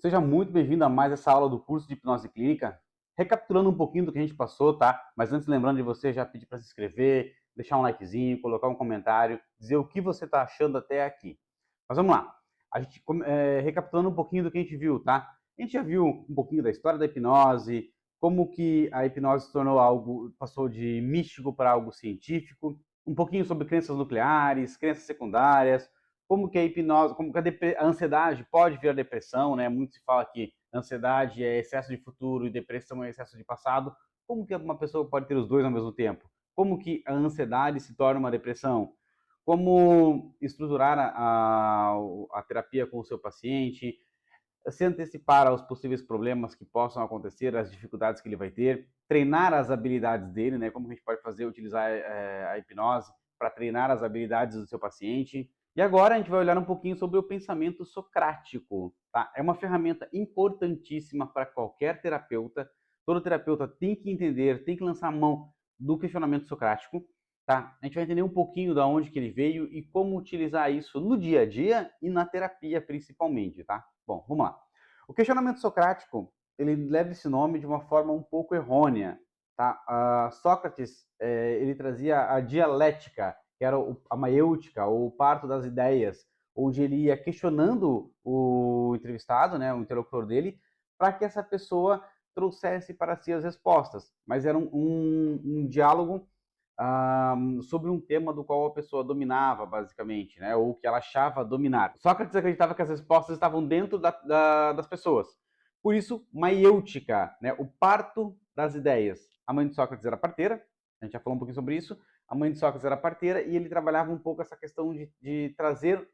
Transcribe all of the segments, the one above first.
Seja muito bem-vindo a mais essa aula do curso de Hipnose Clínica. Recapitulando um pouquinho do que a gente passou, tá? Mas antes, lembrando de você, já pedir para se inscrever, deixar um likezinho, colocar um comentário, dizer o que você está achando até aqui. Mas vamos lá. A gente, recapitulando um pouquinho do que a gente viu, tá? A gente já viu um pouquinho da história da hipnose, como que a hipnose se tornou algo, passou de místico para algo científico, um pouquinho sobre crenças nucleares, crenças secundárias, como que a hipnose, como que a ansiedade pode vir a depressão, né? Muito se fala que ansiedade é excesso de futuro e depressão é excesso de passado. Como que uma pessoa pode ter os dois ao mesmo tempo? Como que a ansiedade se torna uma depressão? Como estruturar a terapia com o seu paciente, se antecipar aos possíveis problemas que possam acontecer, as dificuldades que ele vai ter, treinar as habilidades dele, né? Como a gente pode fazer, utilizar a hipnose para treinar as habilidades do seu paciente. E agora a gente vai olhar um pouquinho sobre o pensamento socrático, tá? É uma ferramenta importantíssima para qualquer terapeuta. Todo terapeuta tem que entender, tem que lançar a mão do questionamento socrático, tá? A gente vai entender um pouquinho da onde que ele veio e como utilizar isso no dia a dia e na terapia principalmente, tá? Bom, vamos lá. O questionamento socrático, ele leva esse nome de uma forma um pouco errônea, tá? Sócrates, ele trazia a dialética, que era a maiêutica, ou o parto das ideias, onde ele ia questionando o entrevistado, né, o interlocutor dele, para que essa pessoa trouxesse para si as respostas. Mas era um diálogo sobre um tema do qual a pessoa dominava, basicamente, né? Ou que ela achava dominar. Sócrates acreditava que as respostas estavam dentro das pessoas. Por isso, maiêutica, né? O parto das ideias. A mãe de Sócrates era parteira, a gente já falou um pouquinho sobre isso. A mãe de Sócrates era parteira e ele trabalhava um pouco essa questão de fazer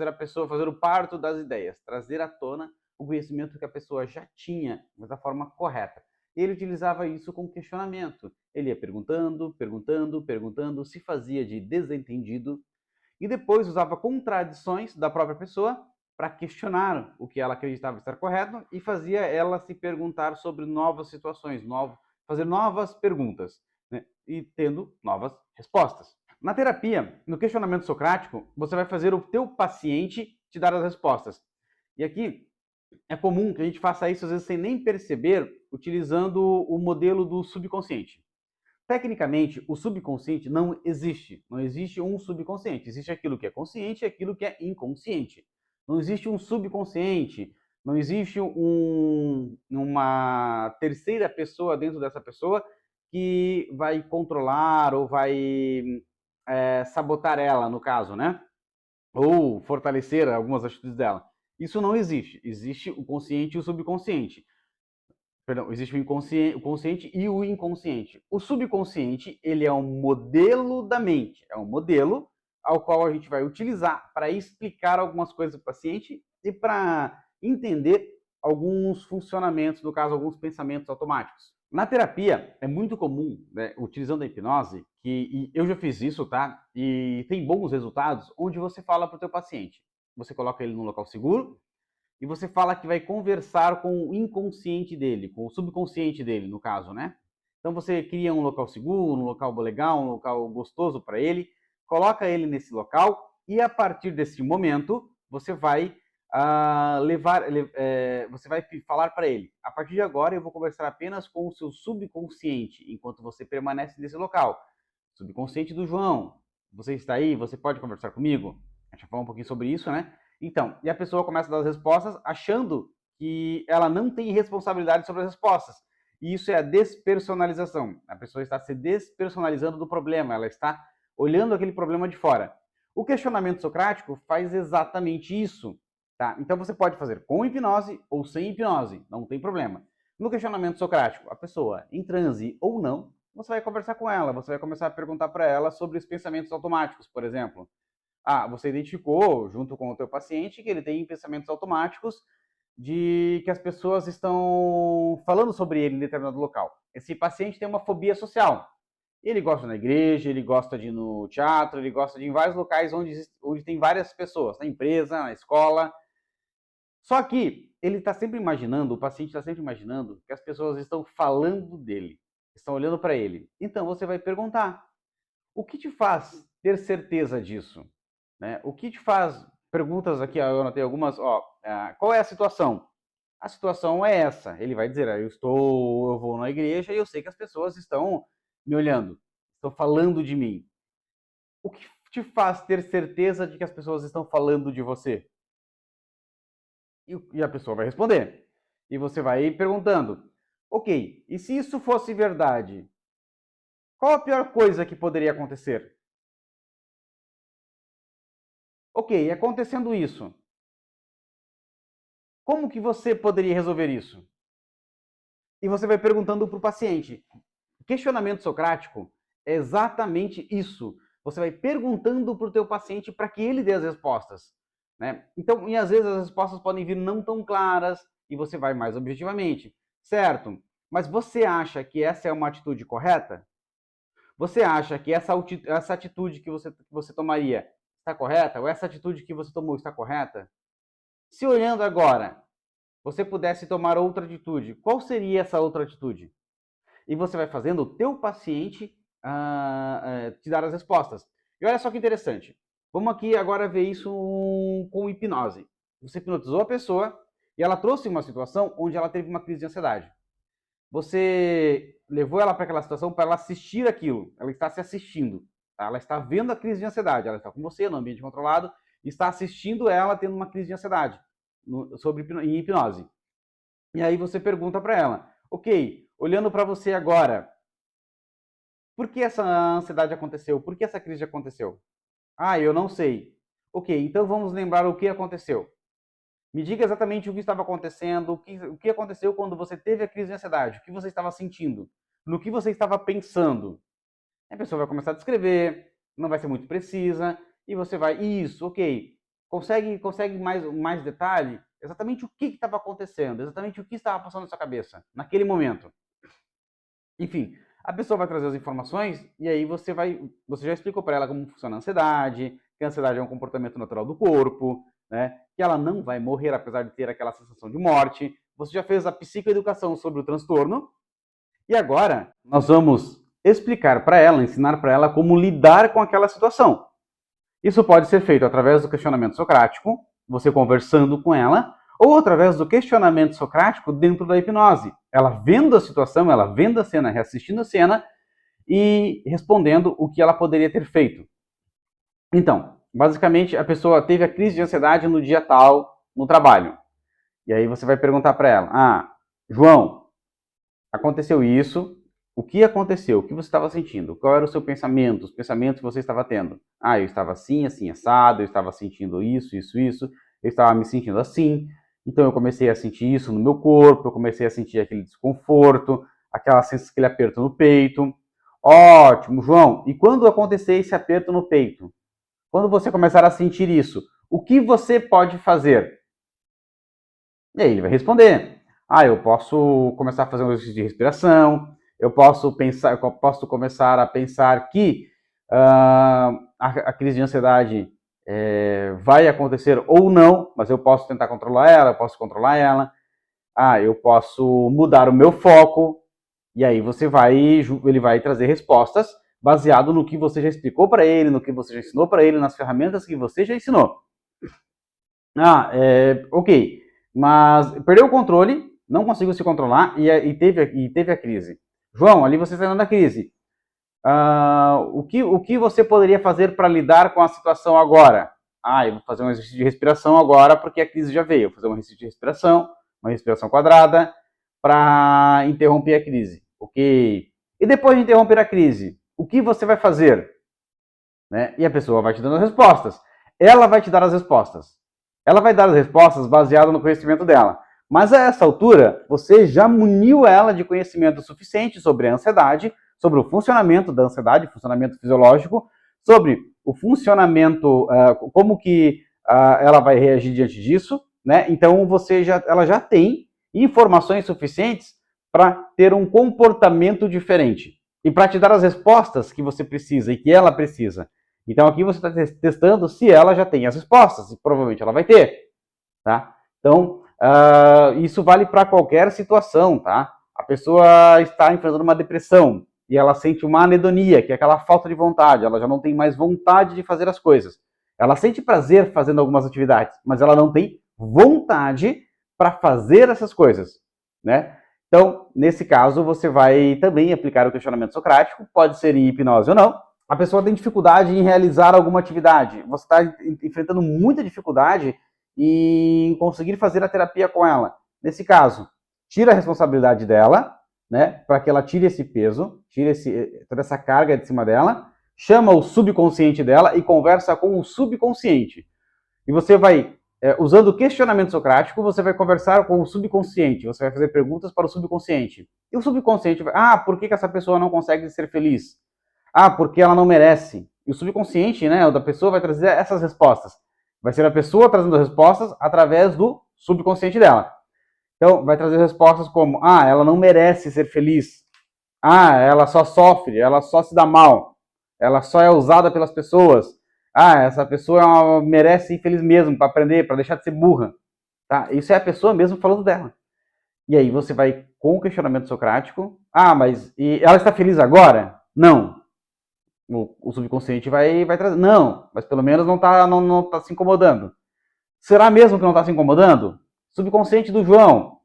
a pessoa fazer o parto das ideias, trazer à tona o conhecimento que a pessoa já tinha, mas da forma correta. Ele utilizava isso com questionamento. Ele ia perguntando, perguntando, perguntando, se fazia de desentendido e depois usava contradições da própria pessoa para questionar o que ela acreditava estar correto e fazia ela se perguntar sobre novas situações, fazer novas perguntas, né? E tendo novas respostas. Na terapia, no questionamento socrático, você vai fazer o teu paciente te dar as respostas. E aqui é comum que a gente faça isso às vezes sem nem perceber, utilizando o modelo do subconsciente. Tecnicamente, o subconsciente não existe. Não existe um subconsciente. Existe aquilo que é consciente e aquilo que é inconsciente. Não existe um subconsciente. Não existe uma terceira pessoa dentro dessa pessoa que vai controlar ou vai sabotar ela, no caso, né? Ou fortalecer algumas atitudes dela. Isso não existe. Existe o consciente e o subconsciente. Perdão, existe o consciente e o inconsciente. O subconsciente, ele é um modelo da mente, é um modelo ao qual a gente vai utilizar para explicar algumas coisas para o paciente e para entender alguns funcionamentos, no caso, alguns pensamentos automáticos. Na terapia, é muito comum, né, utilizando a hipnose, e eu já fiz isso, tá? E tem bons resultados, onde você fala para o teu paciente. Você coloca ele num local seguro, e você fala que vai conversar com o inconsciente dele, com o subconsciente dele, no caso, né? Então você cria um local seguro, um local legal, um local gostoso para ele, coloca ele nesse local e a partir desse momento você vai você vai falar para ele: a partir de agora eu vou conversar apenas com o seu subconsciente enquanto você permanece nesse local. Subconsciente do João, você está aí? Você pode conversar comigo? A gente vai falar um pouquinho sobre isso, né? Então, e a pessoa começa a dar as respostas achando que ela não tem responsabilidade sobre as respostas. E isso é a despersonalização. A pessoa está se despersonalizando do problema, ela está olhando aquele problema de fora. O questionamento socrático faz exatamente isso. Tá? Então você pode fazer com hipnose ou sem hipnose, não tem problema. No questionamento socrático, a pessoa em transe ou não, você vai conversar com ela, você vai começar a perguntar para ela sobre os pensamentos automáticos, por exemplo. Você identificou, junto com o teu paciente, que ele tem pensamentos automáticos de que as pessoas estão falando sobre ele em determinado local. Esse paciente tem uma fobia social. Ele gosta de ir na igreja, ele gosta de ir no teatro, ele gosta de ir em vários locais onde tem várias pessoas, na empresa, na escola. Só que ele está sempre imaginando, o paciente está sempre imaginando que as pessoas estão falando dele, estão olhando para ele. Então você vai perguntar: o que te faz ter certeza disso? Né? O que te faz... Perguntas aqui, eu anotei algumas. Qual é a situação? A situação é essa. Ele vai dizer, eu vou na igreja e eu sei que as pessoas estão me olhando, estão falando de mim. O que te faz ter certeza de que as pessoas estão falando de você? E a pessoa vai responder. E você vai perguntando, ok, e se isso fosse verdade, qual a pior coisa que poderia acontecer? Ok, acontecendo isso, como que você poderia resolver isso? E você vai perguntando para o paciente. Questionamento socrático é exatamente isso. Você vai perguntando para o teu paciente para que ele dê as respostas. Né? Então, e às vezes as respostas podem vir não tão claras e você vai mais objetivamente. Certo, mas você acha que essa é uma atitude correta? Você acha que essa atitude que você tomaria está correta? Ou essa atitude que você tomou está correta? Se olhando agora, você pudesse tomar outra atitude, qual seria essa outra atitude? E você vai fazendo o teu paciente te dar as respostas. E olha só que interessante. Vamos aqui agora ver isso com hipnose. Você hipnotizou a pessoa e ela trouxe uma situação onde ela teve uma crise de ansiedade. Você levou ela para aquela situação para ela assistir aquilo. Ela está se assistindo. Tá? Ela está vendo a crise de ansiedade. Ela está com você no ambiente controlado e está assistindo ela tendo uma crise de ansiedade em hipnose. E aí você pergunta para ela, ok, olhando para você agora, por que essa ansiedade aconteceu? Por que essa crise aconteceu? Ah, eu não sei. Ok, então vamos lembrar o que aconteceu. Me diga exatamente o que estava acontecendo, o que aconteceu quando você teve a crise de ansiedade, o que você estava sentindo, no que você estava pensando. A pessoa vai começar a descrever, não vai ser muito precisa, e você vai, isso, ok. Consegue mais detalhe? Exatamente o que estava acontecendo, exatamente o que estava passando na sua cabeça, naquele momento. Enfim, a pessoa vai trazer as informações e aí você já explicou para ela como funciona a ansiedade, que a ansiedade é um comportamento natural do corpo, né? Que ela não vai morrer apesar de ter aquela sensação de morte. Você já fez a psicoeducação sobre o transtorno e agora nós vamos explicar para ela, ensinar para ela como lidar com aquela situação. Isso pode ser feito através do questionamento socrático, você conversando com ela, ou através do questionamento socrático dentro da hipnose. Ela vendo a situação, ela vendo a cena, reassistindo a cena e respondendo o que ela poderia ter feito. Então, basicamente, a pessoa teve a crise de ansiedade no dia tal, no trabalho. E aí você vai perguntar para ela, João, aconteceu isso, o que aconteceu? O que você estava sentindo? Qual era o seu pensamento? Os pensamentos que você estava tendo? Eu estava assim, assim, assado, eu estava sentindo isso, eu estava me sentindo assim. Então eu comecei a sentir isso no meu corpo, eu comecei a sentir aquele desconforto, aquele aperto no peito. Ótimo, João. E quando acontecer esse aperto no peito? Quando você começar a sentir isso, o que você pode fazer? E aí ele vai responder. Eu posso começar a fazer um exercício de respiração, eu posso começar a pensar que a crise de ansiedade vai acontecer ou não, mas eu posso tentar controlar ela, eu posso controlar ela. Eu posso mudar o meu foco. E aí ele vai trazer respostas baseado no que você já explicou para ele, no que você já ensinou para ele, nas ferramentas que você já ensinou. Ok. Mas perdeu o controle, não conseguiu se controlar e teve a crise. João, ali você está na crise. O que você poderia fazer para lidar com a situação agora? Eu vou fazer um exercício de respiração agora porque a crise já veio. Eu vou fazer um exercício de respiração, uma respiração quadrada, para interromper a crise. Ok. E depois de interromper a crise, o que você vai fazer? Né? E a pessoa vai te dando as respostas. Ela vai te dar as respostas. Ela vai dar as respostas baseadas no conhecimento dela. Mas a essa altura, você já muniu ela de conhecimento suficiente sobre a ansiedade, sobre o funcionamento da ansiedade, funcionamento fisiológico, sobre o funcionamento, como que ela vai reagir diante disso, né? Então ela já tem informações suficientes para ter um comportamento diferente e para te dar as respostas que você precisa e que ela precisa. Então aqui você está testando se ela já tem as respostas, e provavelmente ela vai ter, tá? Então, isso vale para qualquer situação, tá? A pessoa está enfrentando uma depressão e ela sente uma anedonia, que é aquela falta de vontade, ela já não tem mais vontade de fazer as coisas. Ela sente prazer fazendo algumas atividades, mas ela não tem vontade para fazer essas coisas, né? Então, nesse caso, você vai também aplicar o questionamento socrático, pode ser em hipnose ou não. A pessoa tem dificuldade em realizar alguma atividade, você está enfrentando muita dificuldade em conseguir fazer a terapia com ela. Nesse caso, tira a responsabilidade dela, né, para que ela tire esse peso, toda essa carga de cima dela, chama o subconsciente dela e conversa com o subconsciente. E você vai, usando o questionamento socrático, você vai conversar com o subconsciente, você vai fazer perguntas para o subconsciente. E o subconsciente vai, por que essa pessoa não consegue ser feliz? Porque ela não merece. E o subconsciente, né, da pessoa vai trazer essas respostas. Vai ser a pessoa trazendo respostas através do subconsciente dela. Então, vai trazer respostas como, ela não merece ser feliz. Ela só sofre, ela só se dá mal. Ela só é usada pelas pessoas. Essa pessoa merece ser infeliz mesmo, para aprender, para deixar de ser burra. Tá? Isso é a pessoa mesmo falando dela. E aí você vai com o questionamento socrático. Mas ela está feliz agora? Não. O subconsciente vai trazer. Não, mas pelo menos não tá se incomodando. Será mesmo que não está se incomodando? Subconsciente do João.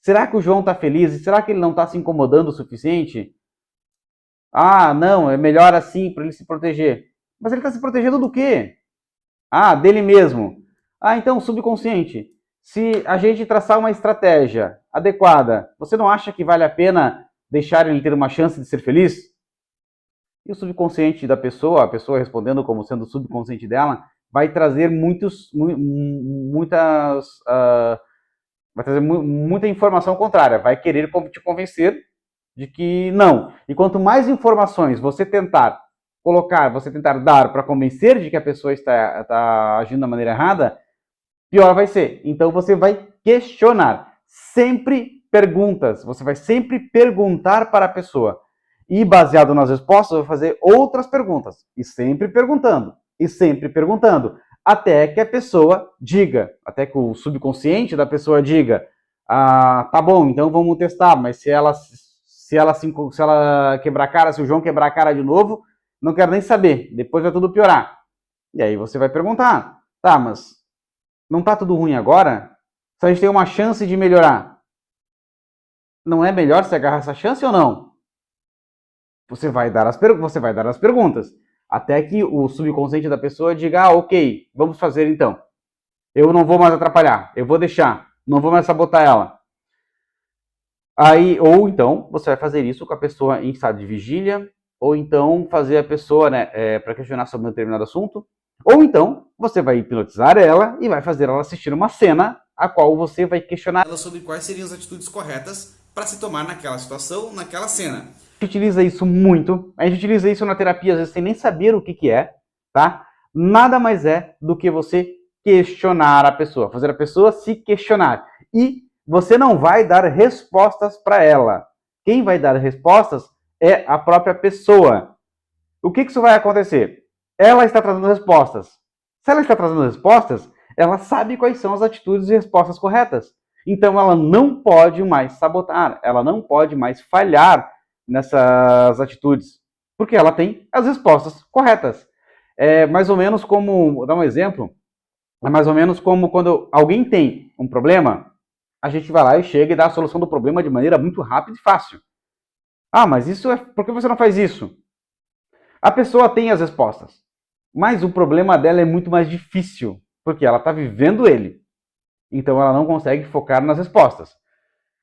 Será que o João está feliz? E será que ele não está se incomodando o suficiente? Não, é melhor assim para ele se proteger. Mas ele está se protegendo do quê? Dele mesmo. Então, subconsciente. Se a gente traçar uma estratégia adequada, você não acha que vale a pena deixar ele ter uma chance de ser feliz? E o subconsciente da pessoa, a pessoa respondendo como sendo o subconsciente dela, vai trazer muita informação contrária, vai querer te convencer de que não. E quanto mais informações você tentar dar para convencer de que a pessoa está agindo da maneira errada, pior vai ser. Então você vai questionar. Sempre perguntas. Você vai sempre perguntar para a pessoa. E baseado nas respostas, eu vou fazer outras perguntas. E sempre perguntando. Até que a pessoa diga. Até que o subconsciente da pessoa diga. Tá bom, então vamos testar. Mas se ela quebrar a cara, se o João quebrar a cara de novo, não quero nem saber. Depois vai tudo piorar. E aí você vai perguntar. Tá, mas não tá tudo ruim agora? Se a gente tem uma chance de melhorar, não é melhor você agarrar essa chance ou não? Você vai dar as perguntas. Até que o subconsciente da pessoa diga, ok, vamos fazer então. Eu não vou mais atrapalhar, eu vou deixar, não vou mais sabotar ela. Ou então, você vai fazer isso com a pessoa em estado de vigília, ou então fazer a pessoa, para questionar sobre um determinado assunto, ou então você vai hipnotizar ela e vai fazer ela assistir uma cena a qual você vai questionar ela sobre quais seriam as atitudes corretas para se tomar naquela situação, naquela cena. A gente utiliza isso muito, a gente utiliza isso na terapia, às vezes sem nem saber o que é, tá? Nada mais é do que você questionar a pessoa, fazer a pessoa se questionar. E você não vai dar respostas para ela. Quem vai dar respostas é a própria pessoa. O que isso vai acontecer? Ela está trazendo respostas. Se ela está trazendo respostas, ela sabe quais são as atitudes e respostas corretas. Então ela não pode mais sabotar, ela não pode mais falhar nessas atitudes, porque ela tem as respostas corretas. É mais ou menos como, vou dar um exemplo, é mais ou menos como quando alguém tem um problema, a gente vai lá e chega e dá a solução do problema de maneira muito rápida e fácil. Mas isso por que você não faz isso? A pessoa tem as respostas, mas o problema dela é muito mais difícil, porque ela está vivendo ele. Então ela não consegue focar nas respostas.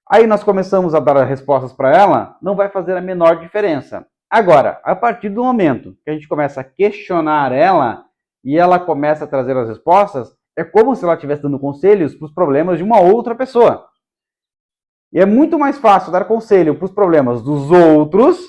Aí nós começamos a dar respostas para ela, não vai fazer a menor diferença. Agora, a partir do momento que a gente começa a questionar ela e ela começa a trazer as respostas, é como se ela estivesse dando conselhos para os problemas de uma outra pessoa. E é muito mais fácil dar conselho para os problemas dos outros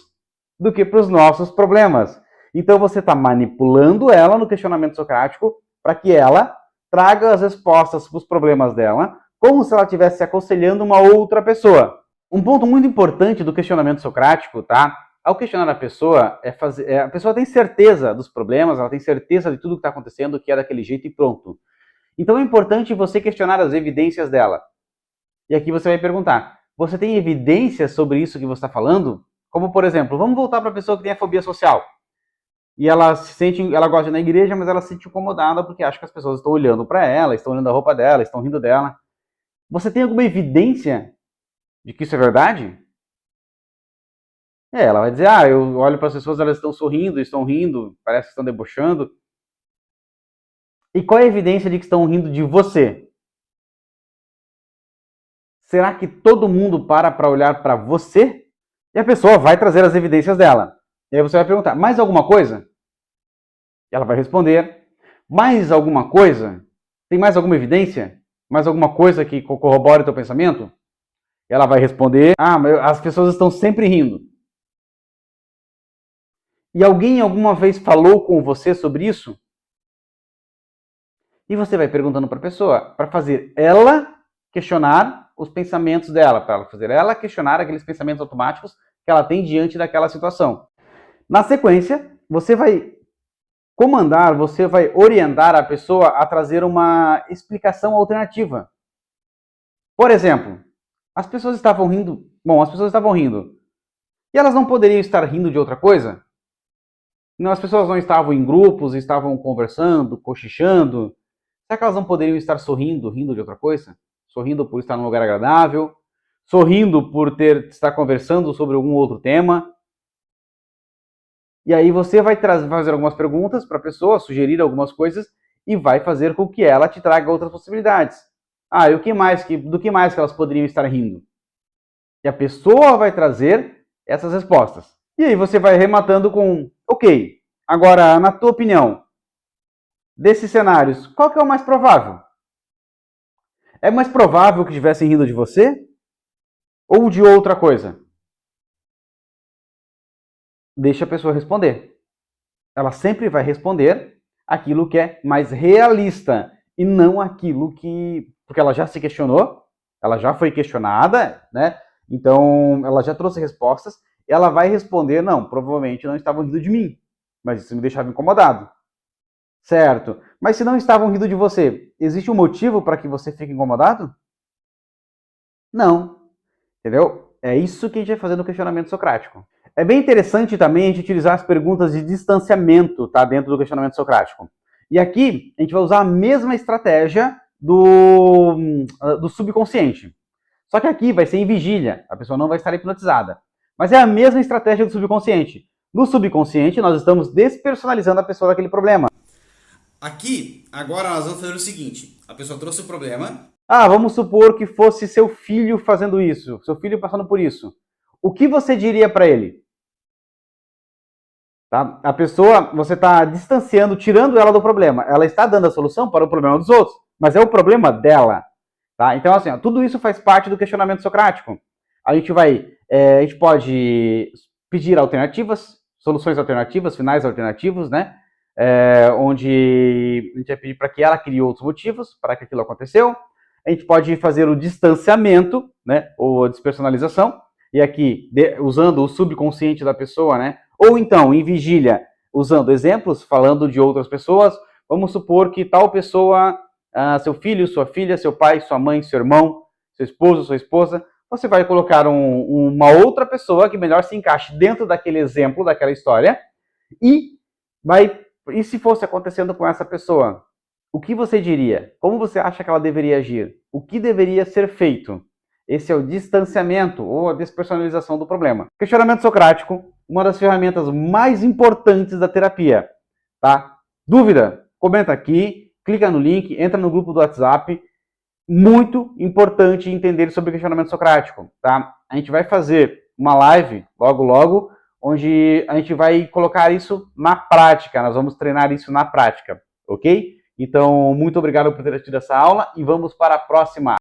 do que para os nossos problemas. Então você está manipulando ela no questionamento socrático para que ela traga as respostas para os problemas dela, como se ela estivesse aconselhando uma outra pessoa. Um ponto muito importante do questionamento socrático, tá? Ao questionar a pessoa, a pessoa tem certeza dos problemas, ela tem certeza de tudo que está acontecendo, que é daquele jeito e pronto. Então é importante você questionar as evidências dela. E aqui você vai perguntar, você tem evidências sobre isso que você está falando? Como, por exemplo, vamos voltar para a pessoa que tem a fobia social. E ela gosta de ir na igreja, mas ela se sente incomodada porque acha que as pessoas estão olhando para ela, estão olhando a roupa dela, estão rindo dela. Você tem alguma evidência de que isso é verdade? Ela vai dizer, eu olho para as pessoas, elas estão rindo, parece que estão debochando. E qual é a evidência de que estão rindo de você? Será que todo mundo para olhar para você? E a pessoa vai trazer as evidências dela. E aí você vai perguntar, mais alguma coisa? E ela vai responder, mais alguma coisa? Tem mais alguma evidência? Mais alguma coisa que corrobore o teu pensamento? E ela vai responder, mas as pessoas estão sempre rindo. E alguém alguma vez falou com você sobre isso? E você vai perguntando para a pessoa, para fazer ela questionar os pensamentos dela, para fazer ela questionar aqueles pensamentos automáticos que ela tem diante daquela situação. Na sequência, você vai comandar, você vai orientar a pessoa a trazer uma explicação alternativa. Por exemplo, as pessoas estavam rindo. Bom, as pessoas estavam rindo. E elas não poderiam estar rindo de outra coisa? Não, as pessoas não estavam em grupos, estavam conversando, cochichando. Será que elas não poderiam estar sorrindo, rindo de outra coisa? Sorrindo por estar num lugar agradável? Sorrindo por estar conversando sobre algum outro tema? E aí você vai fazer algumas perguntas para a pessoa, sugerir algumas coisas e vai fazer com que ela te traga outras possibilidades. E o que mais do que mais que elas poderiam estar rindo? E a pessoa vai trazer essas respostas. E aí você vai rematando com, ok, agora, na tua opinião, desses cenários, qual que é o mais provável? É mais provável que estivessem rindo de você ou de outra coisa? Deixa a pessoa responder. Ela sempre vai responder aquilo que é mais realista e não aquilo que... Porque ela já se questionou, ela já foi questionada, né? Então, ela já trouxe respostas, ela vai responder, não, provavelmente não estavam rindo de mim, mas isso me deixava incomodado. Certo. Mas se não estavam rindo de você, existe um motivo para que você fique incomodado? Não. Entendeu? É isso que a gente vai fazer no questionamento socrático. É bem interessante também a gente utilizar as perguntas de distanciamento, tá, dentro do questionamento socrático. E aqui a gente vai usar a mesma estratégia do subconsciente. Só que aqui vai ser em vigília, a pessoa não vai estar hipnotizada. Mas é a mesma estratégia do subconsciente. No subconsciente, nós estamos despersonalizando a pessoa daquele problema. Aqui, agora nós vamos fazer o seguinte. A pessoa trouxe o problema. Vamos supor que fosse seu filho fazendo isso, seu filho passando por isso. O que você diria para ele? Tá? A pessoa, você está distanciando, tirando ela do problema. Ela está dando a solução para o problema dos outros, mas é o problema dela. Tá? Então, assim, tudo isso faz parte do questionamento socrático. A gente pode pedir alternativas, soluções alternativas, finais alternativos, né? Onde a gente vai pedir para que ela crie outros motivos para que aquilo aconteceu. A gente pode fazer o distanciamento, né? Ou a despersonalização. E aqui, usando o subconsciente da pessoa, né? Ou então, em vigília, usando exemplos, falando de outras pessoas. Vamos supor que tal pessoa, seu filho, sua filha, seu pai, sua mãe, seu irmão, seu esposo, sua esposa, você vai colocar uma outra pessoa que melhor se encaixe dentro daquele exemplo, daquela história, e se fosse acontecendo com essa pessoa, o que você diria? Como você acha que ela deveria agir? O que deveria ser feito? Esse é o distanciamento ou a despersonalização do problema. Questionamento socrático, uma das ferramentas mais importantes da terapia. Tá? Dúvida? Comenta aqui, clica no link, entra no grupo do WhatsApp. Muito importante entender sobre o questionamento socrático. Tá? A gente vai fazer uma live logo, onde a gente vai colocar isso na prática. Nós vamos treinar isso na prática, ok? Então, muito obrigado por ter assistido essa aula e vamos para a próxima.